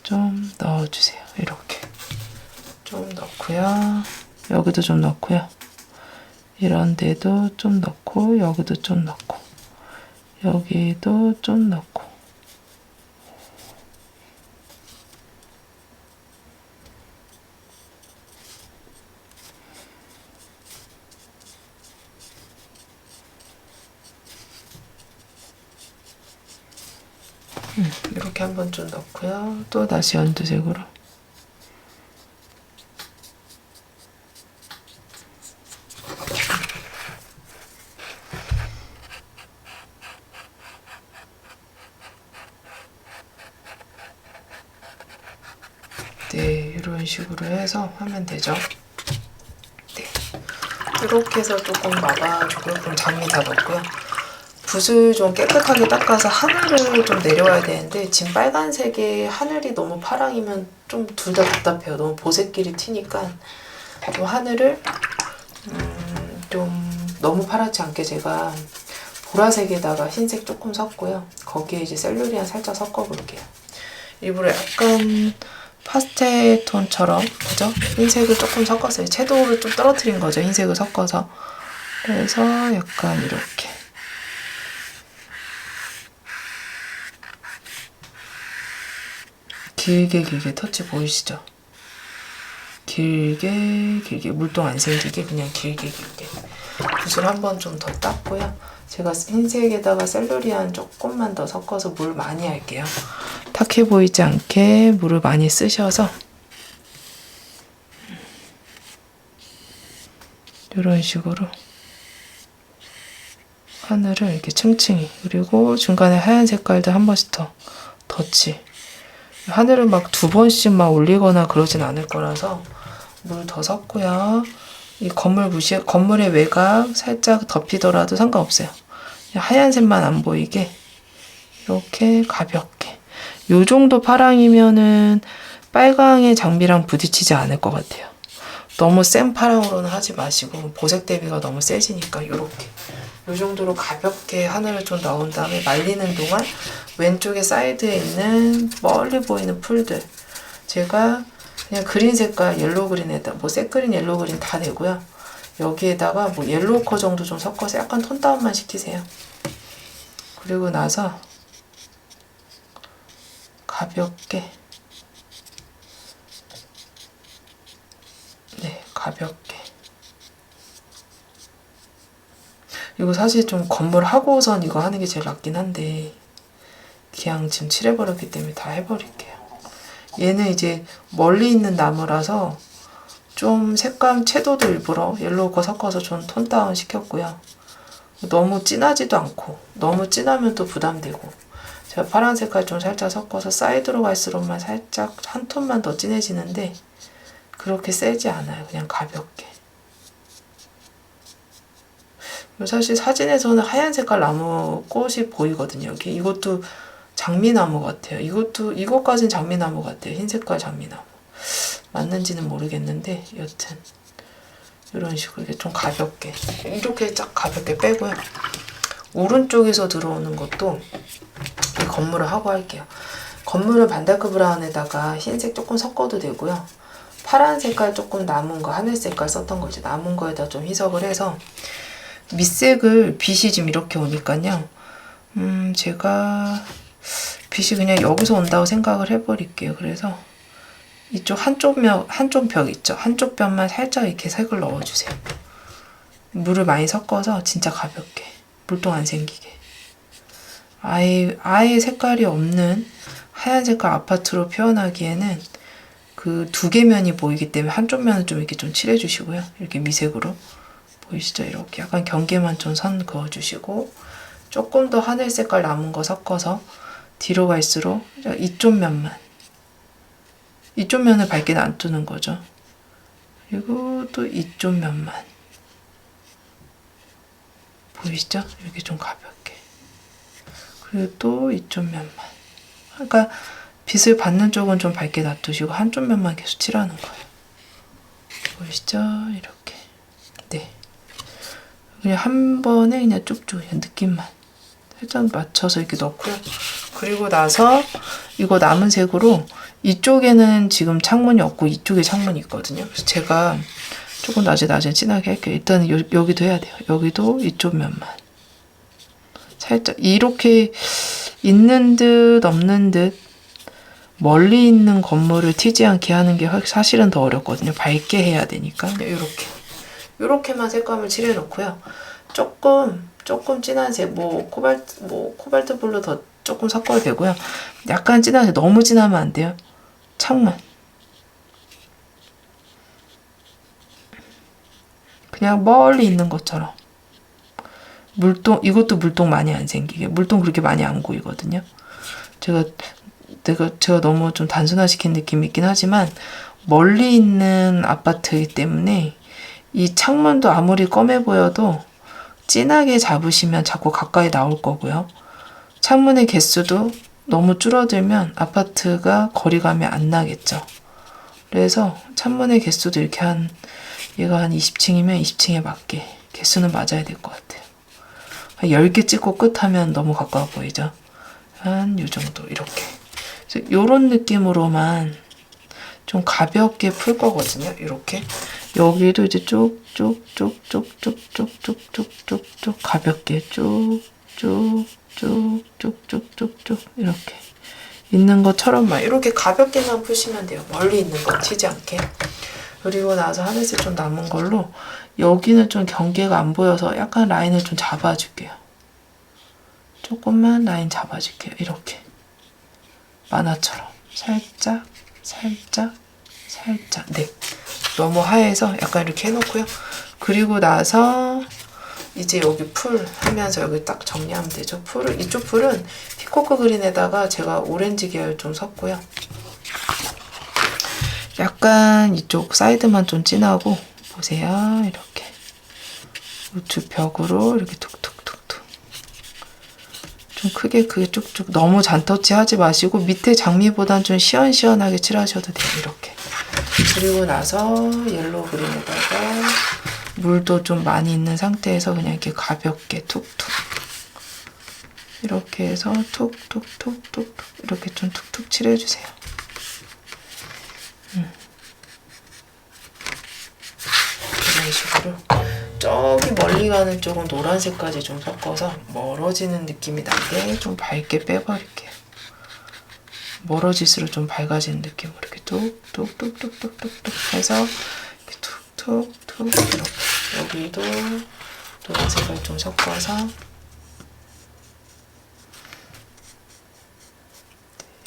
좀 넣어주세요. 이렇게 좀 넣고요. 여기도 좀 넣고요. 이런 데도 좀 넣고 여기도 좀 넣고 여기도 좀 넣고 이렇게 한번 좀 넣고요. 또 다시 연두색으로 네, 이런 식으로 해서 하면 되죠. 네, 이렇게 해서 조금 막아주고요. 그럼 장미 다 넣고요. 붓을 좀 깨끗하게 닦아서 하늘을 좀 내려와야 되는데 지금 빨간색에 하늘이 너무 파랑이면 좀 둘 다 답답해요. 너무 보색끼리 튀니까 좀 하늘을 좀 너무 파랗지 않게 제가 보라색에다가 흰색 조금 섞고요. 거기에 이제 셀루리안 살짝 섞어볼게요. 일부러 약간 파스텔 톤처럼 그죠? 흰색을 조금 섞었어요. 채도를 좀 떨어뜨린 거죠. 흰색을 섞어서. 그래서 약간 이렇게 길게 터치 보이시죠? 길게 물동 안 생기게 그냥 길게 붓을 한번 좀 더 닦고요. 제가 흰색에다가 셀루리안 조금만 더 섞어서 물 많이 할게요. 탁해 보이지 않게 물을 많이 쓰셔서 이런 식으로 하늘을 이렇게 층층이 그리고 중간에 하얀 색깔도 한 번씩 더 터치. 하늘을 막 2번씩 막 올리거나 그러진 않을 거라서 물 더 섞고요. 이 건물의 외곽 살짝 덮이더라도 상관없어요. 그냥 하얀색만 안 보이게 이렇게 가볍게. 요 정도 파랑이면은 빨강의 장미랑 부딪히지 않을 것 같아요. 너무 센 파랑으로는 하지 마시고 보색 대비가 너무 세지니까 요렇게 이 정도로 가볍게 하늘을 좀 넣은 다음에 말리는 동안 왼쪽에 사이드에 있는 멀리 보이는 풀들 제가 그냥 그린 색깔 옐로우 그린에다 뭐 색 그린 옐로우 그린 다 되고요. 여기에다가 뭐 옐로우 컬 정도 좀 섞어서 약간 톤 다운만 시키세요. 그리고 나서 가볍게 가볍게 이거 사실 좀 건물 하고선 이거 하는 게 제일 낫긴 한데 그냥 지금 칠해버렸기 때문에 다 해버릴게요. 얘는 이제 멀리 있는 나무라서 좀 색감 채도도 일부러 옐로우 거 섞어서 좀 톤 다운 시켰고요. 너무 진하지도 않고 너무 진하면 또 부담되고 제가 파란 색깔 좀 살짝 섞어서 사이드로 갈수록만 살짝 한 톤만 더 진해지는데 그렇게 세지 않아요. 그냥 가볍게. 사실 사진에서는 하얀 색깔 나무 꽃이 보이거든요. 여기 이것도 장미나무 같아요. 이것까진 장미나무 같아요. 흰 색깔 장미나무. 맞는지는 모르겠는데 여튼 이런 식으로 이렇게 좀 가볍게 이렇게 쫙 가볍게 빼고요. 오른쪽에서 들어오는 것도 이 건물을 하고 할게요. 건물은 반다크 브라운에다가 흰색 조금 섞어도 되고요. 파란 색깔 조금 남은 거 하늘 색깔 썼던 거 이제 남은 거에다 좀 희석을 해서 밑색을 빛이 지금 이렇게 오니까요. 제가 빛이 그냥 여기서 온다고 생각을 해버릴게요. 그래서 이쪽 한쪽 벽 있죠. 한쪽 벽만 살짝 이렇게 색을 넣어주세요. 물을 많이 섞어서 진짜 가볍게 물동 안 생기게. 아예 색깔이 없는 하얀 색깔 아파트로 표현하기에는 그 두 개 면이 보이기 때문에 한쪽 면은 좀 이렇게 좀 칠해주시고요. 이렇게 미색으로 보이시죠? 이렇게 약간 경계만 좀 선 그어주시고 조금 더 하늘 색깔 남은 거 섞어서 뒤로 갈수록 이쪽 면을 밝게 놔두는 거죠. 그리고 또 이쪽 면만 보이시죠? 이렇게 좀 가볍게. 그리고 또 이쪽 면만. 그러니까 빛을 받는 쪽은 좀 밝게 놔두시고 한쪽 면만 계속 칠하는 거예요. 보이시죠? 이렇게. 네. 그냥 한 번에 그냥 쭉쭉 그냥 느낌만 살짝 맞춰서 이렇게 넣고요. 그리고 나서 이거 남은 색으로 이쪽에는 지금 창문이 없고 이쪽에 창문이 있거든요. 그래서 제가 조금 낮에 진하게 할게요. 일단 여기도 해야 돼요. 여기도 이쪽 면만 살짝 이렇게 있는 듯 없는 듯 멀리 있는 건물을 튀지 않게 하는 게 사실은 더 어렵거든요. 밝게 해야 되니까 이렇게만 색감을 칠해 놓고요. 조금 진한 색, 코발트 블루 더 조금 섞어도 되고요. 약간 진한 색, 너무 진하면 안 돼요. 창문. 그냥 멀리 있는 것처럼. 이것도 물동 많이 안 생기게. 물동 그렇게 많이 안 고이거든요. 제가 너무 좀 단순화시킨 느낌이 있긴 하지만 멀리 있는 아파트이기 때문에 이 창문도 아무리 검해 보여도 진하게 잡으시면 자꾸 가까이 나올 거고요. 창문의 개수도 너무 줄어들면 아파트가 거리감이 안 나겠죠. 그래서 창문의 개수도 이렇게 얘가 한 20층이면 20층에 맞게 개수는 맞아야 될 것 같아요. 10개 찍고 끝하면 너무 가까워 보이죠? 한 요 정도 이렇게. 요런 느낌으로만 좀 가볍게 풀 거거든요. 이렇게. 여기도 이제 쭉쭉쭉쭉쭉쭉쭉쭉쭉 가볍게 쭉쭉쭉쭉쭉쭉 이렇게 있는 것처럼만 이렇게 가볍게만 푸시면 돼요. 멀리 있는 거 튀지 않게. 그리고 나서 하늘색 좀 남은 걸로 여기는 좀 경계가 안 보여서 약간 라인을 좀 잡아줄게요. 조금만 라인 잡아줄게요. 이렇게 만화처럼 살짝 네. 너무 하얘서 약간 이렇게 해놓고요. 그리고 나서 이제 여기 풀 하면서 여기 딱 정리하면 되죠. 이쪽 풀은 피코크 그린에다가 제가 오렌지 계열 좀 섞고요. 약간 이쪽 사이드만 좀 진하고 보세요. 이렇게 우측 벽으로 이렇게 툭툭툭툭 좀 크게 쭉쭉 너무 잔터치 하지 마시고 밑에 장미보단 좀 시원시원하게 칠하셔도 돼요. 이렇게. 그리고 나서 옐로우 그린에다가 물도 좀 많이 있는 상태에서 그냥 이렇게 가볍게 툭툭 이렇게 해서 툭툭툭툭툭 이렇게 좀 툭툭 칠해주세요. 이런 식으로 저기 멀리 가는 쪽은 노란색까지 좀 섞어서 멀어지는 느낌이 나게 좀 밝게 빼버릴게요. 멀어질수록 좀 밝아지는 느낌으로 이렇게 툭툭툭툭툭툭 해서 이렇게 툭툭툭 이렇게 여기도 노란색을 좀 섞어서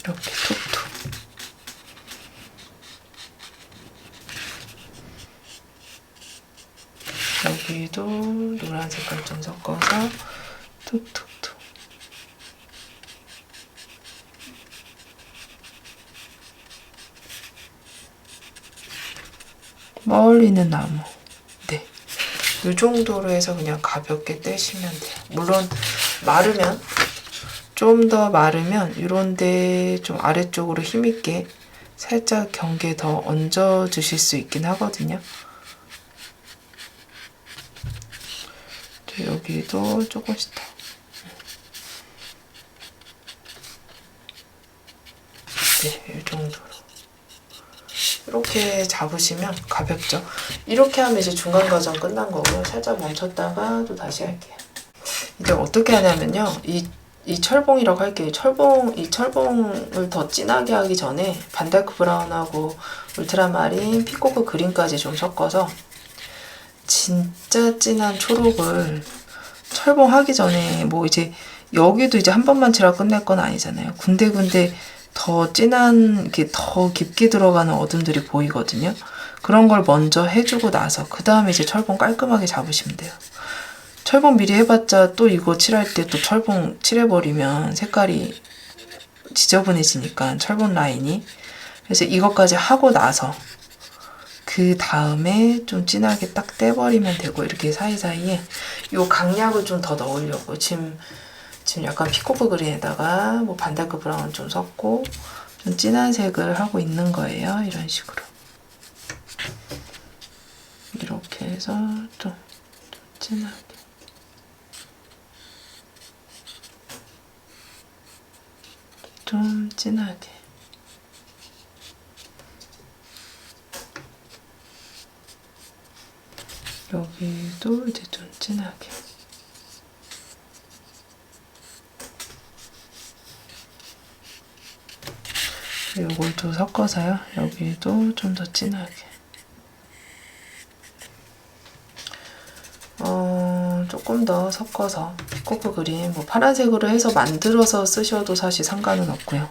이렇게 툭툭 여기도 노란 색깔 좀 섞어서 툭툭툭 멀리 있는 나무 네, 이 정도로 해서 그냥 가볍게 떼시면 돼요. 물론 마르면 좀 더 마르면 이런데 좀 아래쪽으로 힘있게 살짝 경계 더 얹어 주실 수 있긴 하거든요. 여기도 조금씩 더. 네, 이 정도로. 이렇게 잡으시면 가볍죠. 이렇게 하면 이제 중간 과정 끝난 거고요. 살짝 멈췄다가 또 다시 할게요. 이제 어떻게 하냐면요. 이 철봉이라고 할게요. 이 철봉을 더 진하게 하기 전에 반다크 브라운하고 울트라마린, 피코크 그린까지 좀 섞어서 진짜 진한 초록을 철봉하기 전에 뭐 이제 여기도 이제 한 번만 칠하고 끝낼 건 아니잖아요. 군데군데 더 진한 이렇게 더 깊게 들어가는 어둠들이 보이거든요. 그런 걸 먼저 해주고 나서 그 다음에 이제 철봉 깔끔하게 잡으시면 돼요. 철봉 미리 해봤자 또 이거 칠할 때 또 철봉 칠해버리면 색깔이 지저분해지니까 철봉 라인이. 그래서 이것까지 하고 나서 그 다음에 좀 진하게 딱 떼버리면 되고 이렇게 사이사이에 요 강약을 좀 더 넣으려고 지금 약간 피코크 그린에다가 뭐 반다크 브라운 좀 섞고 좀 진한 색을 하고 있는 거예요. 이런 식으로 이렇게 해서 좀 진하게 좀 진하게 여기도 이제 좀 진하게 요걸 좀 섞어서요. 여기도 좀 더 진하게 조금 더 섞어서 피코크 그린 뭐 파란색으로 해서 만들어서 쓰셔도 사실 상관은 없고요.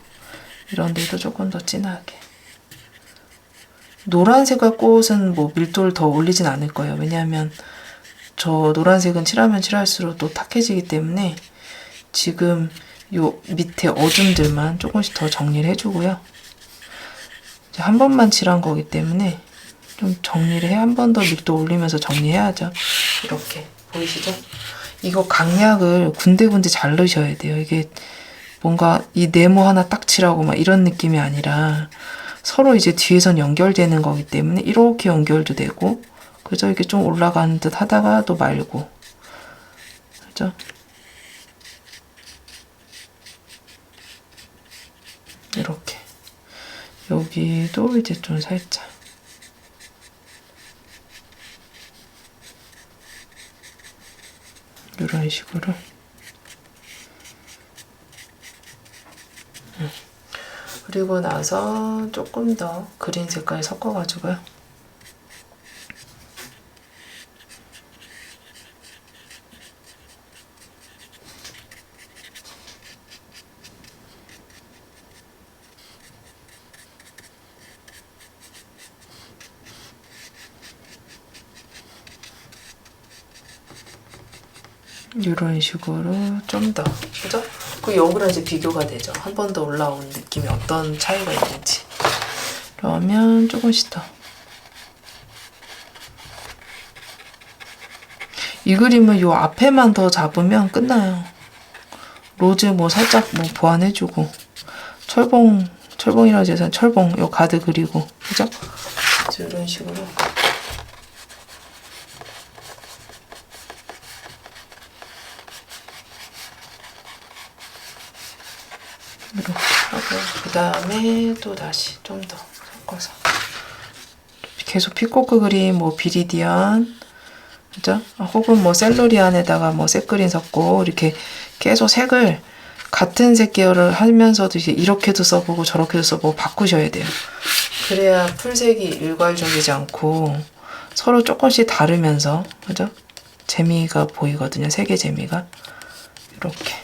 이런 데도 조금 더 진하게 노란색깔 꽃은 뭐 밀도를 더 올리진 않을 거예요. 왜냐하면 저 노란색은 칠하면 칠할수록 또 탁해지기 때문에 지금 요 밑에 어둠들만 조금씩 더 정리를 해주고요. 이제 한 번만 칠한 거기 때문에 좀 정리를 해 한 번 더 밀도 올리면서 정리해야죠. 이렇게 보이시죠? 이거 강약을 군데군데 잘 넣으셔야 돼요. 이게 뭔가 이 네모 하나 딱 칠하고 막 이런 느낌이 아니라 서로 이제 뒤에선 연결되는 거기 때문에 이렇게 연결도 되고 그죠? 이렇게 좀 올라가는 듯 하다가 또 말고 그죠? 이렇게 여기도 이제 좀 살짝 이런 식으로 그리고 나서 조금 더 그린 색깔 섞어가지고요. 이런 식으로 좀 더, 그죠? 그 여기랑 이제 비교가 되죠. 한 번 더 올라온 느낌이 어떤 차이가 있는지. 그러면 조금씩 더. 이 그림은 요 앞에만 더 잡으면 끝나요. 로즈 뭐 살짝 뭐 보완해주고 철봉이라고 해서 철봉 요 가드 그리고 그죠? 이런 식으로 다음에 또 다시 좀 더 섞어서 계속 피코크 그린 뭐 비리디안 그죠? 혹은 뭐 셀러리안에다가 뭐 색그린 섞고 이렇게 계속 색을 같은 색 계열을 하면서도 이제 이렇게도 써보고 저렇게도 써보고 바꾸셔야 돼요. 그래야 풀색이 일괄적이지 않고 서로 조금씩 다르면서 그죠? 재미가 보이거든요. 색의 재미가 이렇게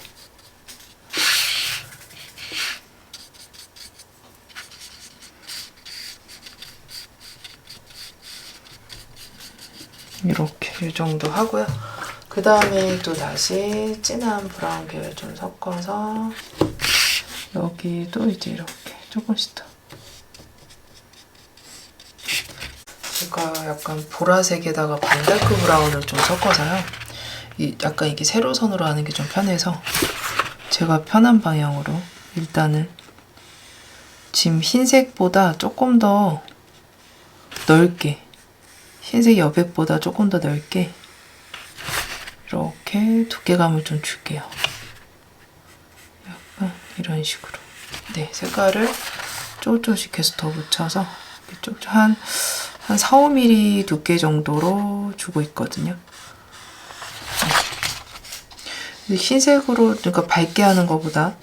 이렇게 이 정도 하고요. 그 다음에 또 다시 진한 브라운 계열 좀 섞어서 여기도 이제 이렇게 조금씩 더 제가 약간 보라색에다가 반다크 브라운을 좀 섞어서요. 약간 이게 세로선으로 하는 게 좀 편해서 제가 편한 방향으로 일단은 지금 흰색보다 조금 더 넓게 흰색 여백보다 조금 더 넓게 이렇게 두께감을 좀 줄게요. 약간 이런 식으로. 네, 색깔을 조금씩 계속 더 묻혀서 한 4, 5mm 두께 정도로 주고 있거든요. 근데 흰색으로 그러니까 밝게 하는 것보다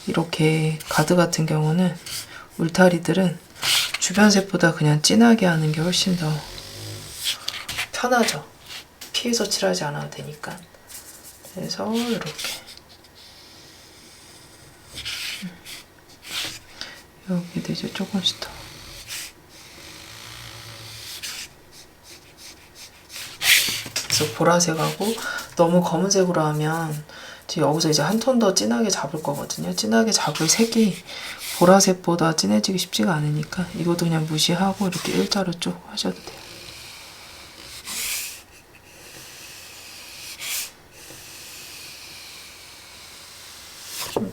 이렇게 가드 같은 경우는 울타리들은 주변 색보다 그냥 진하게 하는 게 훨씬 더 편하죠. 피해서 칠하지 않아도 되니까. 그래서 이렇게 여기도 이제 조금씩 더 그래서 보라색하고 너무 검은색으로 하면 여기서 이제 한 톤 더 진하게 잡을 거거든요. 진하게 잡을 색이 보라색보다 진해지기 쉽지가 않으니까 이것도 그냥 무시하고 이렇게 일자로 쭉 하셔도 돼요.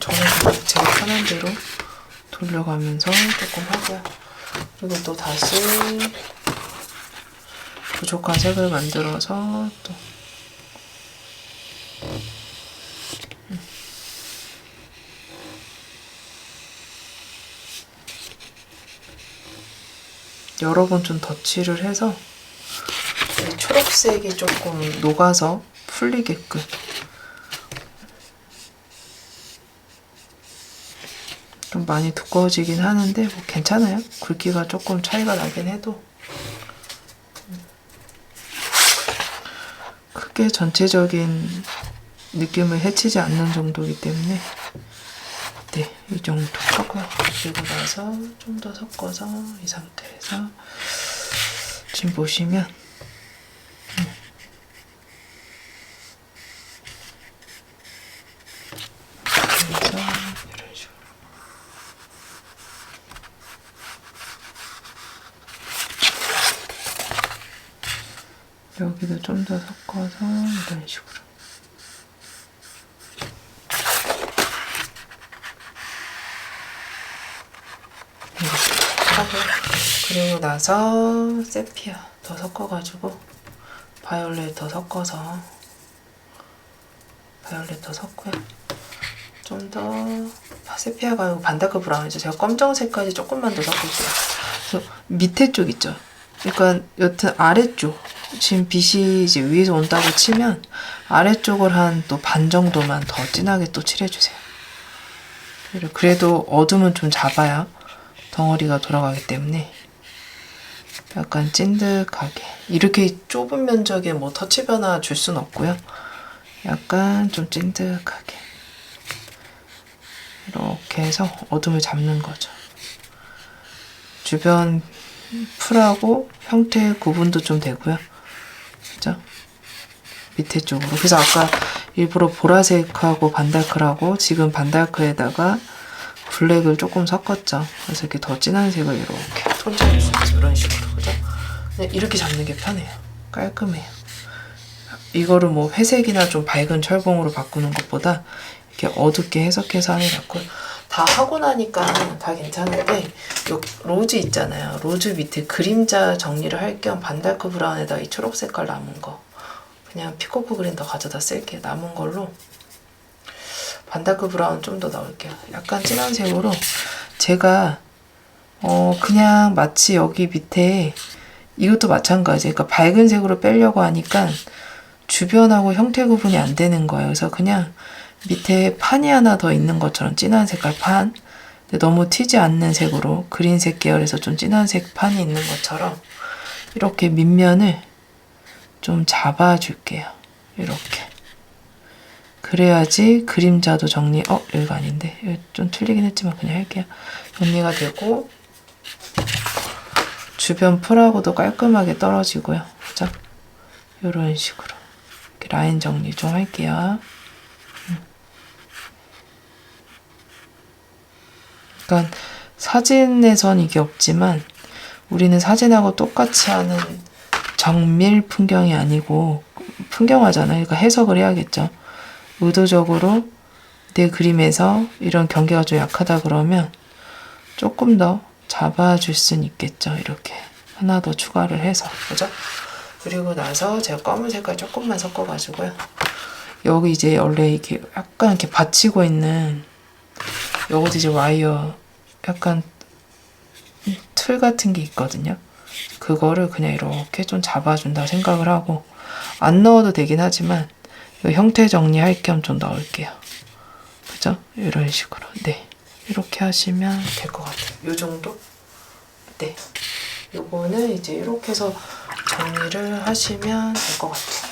저는 제가 편한 대로 돌려가면서 조금 하고요. 그리고 또 다시 부족한 색을 만들어서 또 여러 번 좀 덧칠을 해서 초록색이 조금 녹아서 풀리게끔 좀 많이 두꺼워지긴 하는데 뭐 괜찮아요. 굵기가 조금 차이가 나긴 해도 크게 전체적인 느낌을 해치지 않는 정도이기 때문에 네, 이 정도 하고요. 그리고 나서 좀 더 섞어서 이 상태에서 지금 보시면 그래서 이런 식으로 여기도 좀 더 섞어서 이런 식으로 하고 그리고 나서 세피아 더 섞어가지고 바이올렛 더 섞어서 바이올렛 더 섞고요. 좀 더 세피아가 아니고 반다크 브라운이죠. 제가 검정색까지 조금만 더 섞을게요. 그래서 밑에 쪽 있죠. 그러니까 여튼 아래쪽 지금 빛이 이제 위에서 온다고 치면 아래쪽을 한 또 반 정도만 더 진하게 또 칠해주세요. 그래도 어둠은 좀 잡아야 덩어리가 돌아가기 때문에 약간 찐득하게 이렇게 좁은 면적에 뭐 터치 변화 줄 순 없고요. 약간 좀 찐득하게 이렇게 해서 어둠을 잡는 거죠. 주변 풀하고 형태 구분도 좀 되고요. 그죠? 밑에 쪽으로. 그래서 아까 일부러 보라색하고 반달크라고 지금 반달크에다가 블랙을 조금 섞었죠. 그래서 이렇게 더 진한 색을 이렇게 톤 잡을 수 있어요. 이런 식으로. 그죠? 그냥 이렇게 잡는 게 편해요. 깔끔해요. 이거를 뭐 회색이나 좀 밝은 철봉으로 바꾸는 것보다 이렇게 어둡게 해석해서 하는 게 낫고 다 하고 나니까 다 괜찮은데 요 로즈 있잖아요. 로즈 밑에 그림자 정리를 할 겸 반달크 브라운에다 이 초록 색깔 남은 거 그냥 피코크 그린 더 가져다 쓸게요. 남은 걸로 반다크 브라운 좀 더 넣을게요. 약간 진한 색으로 제가 그냥 마치 여기 밑에 이것도 마찬가지. 그러니까 밝은 색으로 빼려고 하니까 주변하고 형태 구분이 안 되는 거예요. 그래서 그냥 밑에 판이 하나 더 있는 것처럼 진한 색깔 판, 근데 너무 튀지 않는 색으로 그린색 계열에서 좀 진한 색 판이 있는 것처럼 이렇게 밑면을 좀 잡아줄게요. 이렇게. 그래야지 그림자도 여기가 아닌데. 여기 좀 틀리긴 했지만 그냥 할게요. 정리가 되고, 주변 풀하고도 깔끔하게 떨어지고요. 그죠? 이런 식으로. 이렇게 라인 정리 좀 할게요. 그러니까 사진에선 이게 없지만, 우리는 사진하고 똑같이 하는 정밀 풍경이 아니고, 풍경화잖아요. 그러니까 해석을 해야겠죠. 의도적으로 내 그림에서 이런 경계가 좀 약하다 그러면 조금 더 잡아줄 순 있겠죠. 이렇게 하나 더 추가를 해서, 그죠? 그리고 나서 제가 검은 색깔 조금만 섞어가지고요. 여기 이제 원래 이렇게 약간 이렇게 받치고 있는 요것도 이제 와이어 약간 틀 같은 게 있거든요. 그거를 그냥 이렇게 좀 잡아준다 생각을 하고, 안 넣어도 되긴 하지만 형태 정리할 겸 좀 넣을게요. 그죠? 이런 식으로. 네. 이렇게 하시면 될 것 같아요. 요 정도? 네. 요거는 이제 이렇게 해서 정리를 하시면 될 것 같아요.